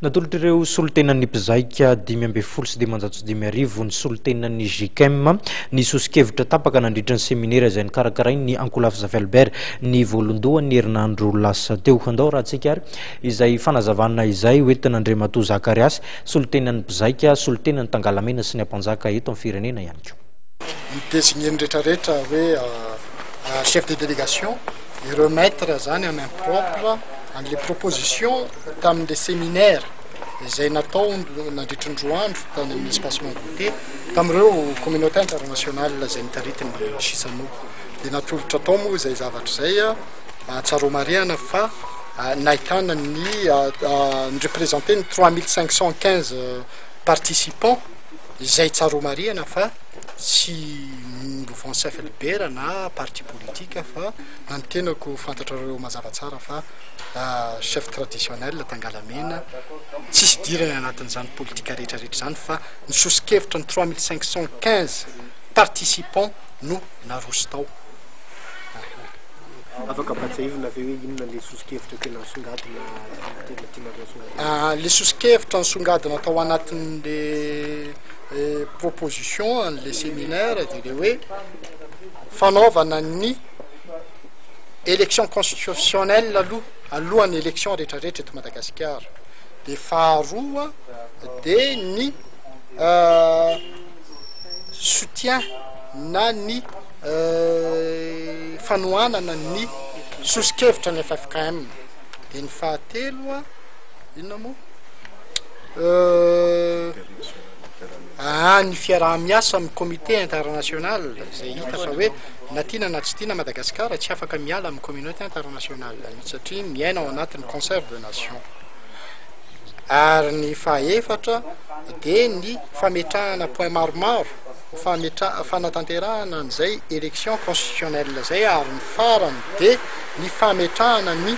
Natolotr'ireo solotenan'ny mpizaika 5 sy 5 ny solotenan'ny JICM ny sosikevitra tapaka nandritra ny seminaire izay nikarakarainy ny Ankolafy Zafy Albert ny voalondohan'ny herinandro lasa teo. Andao raha tsika ary izay fanazavana izay hoentina Andriamatoa Zakariasy solotenan'ny mpizaika, solotenan'ny Tangalamena sy ny ampanjaka eto amin'ny firenena ihany koa. Désigner rehetrarehetra hoe chef de délégation et remettre zany en impropre les propositions tamin'le séminaire izay natao nandritra ny roa andro tany amin'ny espacement goûté tamin'ireo communauté internationale izay nitaritiny Chisano. Dia natolotra tao moa izay zavatra izay tsaroamariana fa nahitana ny représenté ny 3515 participants izay tsaroamariana fa tsy mouvement Zafy Albert na parti politique fa nantenako fantatrareo mazava tsara fa chef traditionnel Tangalamena tsisy dirany anatin'izany politika rehetrarehetra zany fa ny sosikevitra ny 3515 participants no naroso tao. Afaka batsahivina ve hoe inona le sosikevitra tena songadina tena tianareo songadina? Le sosikevitra nisongadina tao anatin'le proposition an'le séminaire dia le hoe fanaovana ny élection constitutionnelle alohan'ny élection rehetrarehetra eto Madagasikara. Dia faharoa dia ny soutien na ny fanohanana ny sosikevitra ny FFKM. Dia ny fahatelo inona moa ny fiaraha-miasa amin'ny comité international izay hita fa hoe na tiana na tsy tiana Madagasikara tsy afaka miala amin'ny communauté internationale satria miaina ao anatin'ny concert de nation. Ary ny fahaefatra dia ny fametrahana point maromaro fanatanterahana an'izay élection constitutionnelle zay. Ary ny farany dia ny fametrahana ny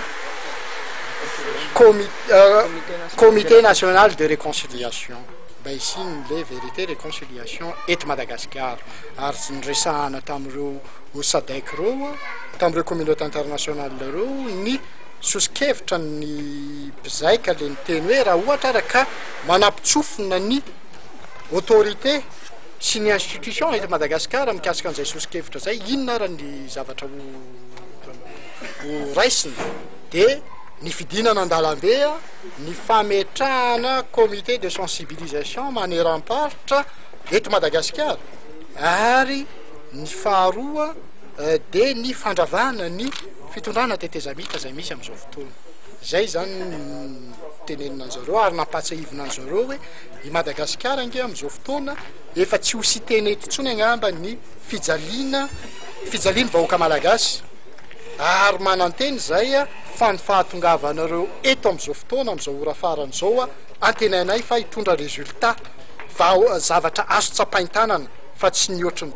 comité national de réconciliation mba isin'le vérité réconciliation eto Madagasikara. Ary sy nyresahana tamin'ireo SADC reo tamin'ireo communauté internationale reo ny sosikevitra ny mpizaika le niteny hoe raha ohatra ary ka manampitsofina ny autorité sy ny institution eto Madagasikara mikasika an'izay sosikevitra zay, inona ary ny zavatra ho raisina dia ny fidinana an-dalambe, ny fametrahana comité de sensibilisation maneram-paritra eto Madagasikara, ary ny faharoa dia ny fandravana ny fitondrana tetezamita izay misy amin'izao fotoana. Zay zany tenenina an'zareo ary nampatsahivina an'zareo hoe i Madagasikara ange amin'izao fotoana efa tsy ho siteny eto intsony angamba ny fijaliana vahoaka malagasy. Ary mananteny zay fa ny fahatongavanareo eto amin'izao fotoana amin'izao ora faran'izao antenainay fa hitondra résultat zavatra azo tsapain-tanana fa tsy ny ohatrany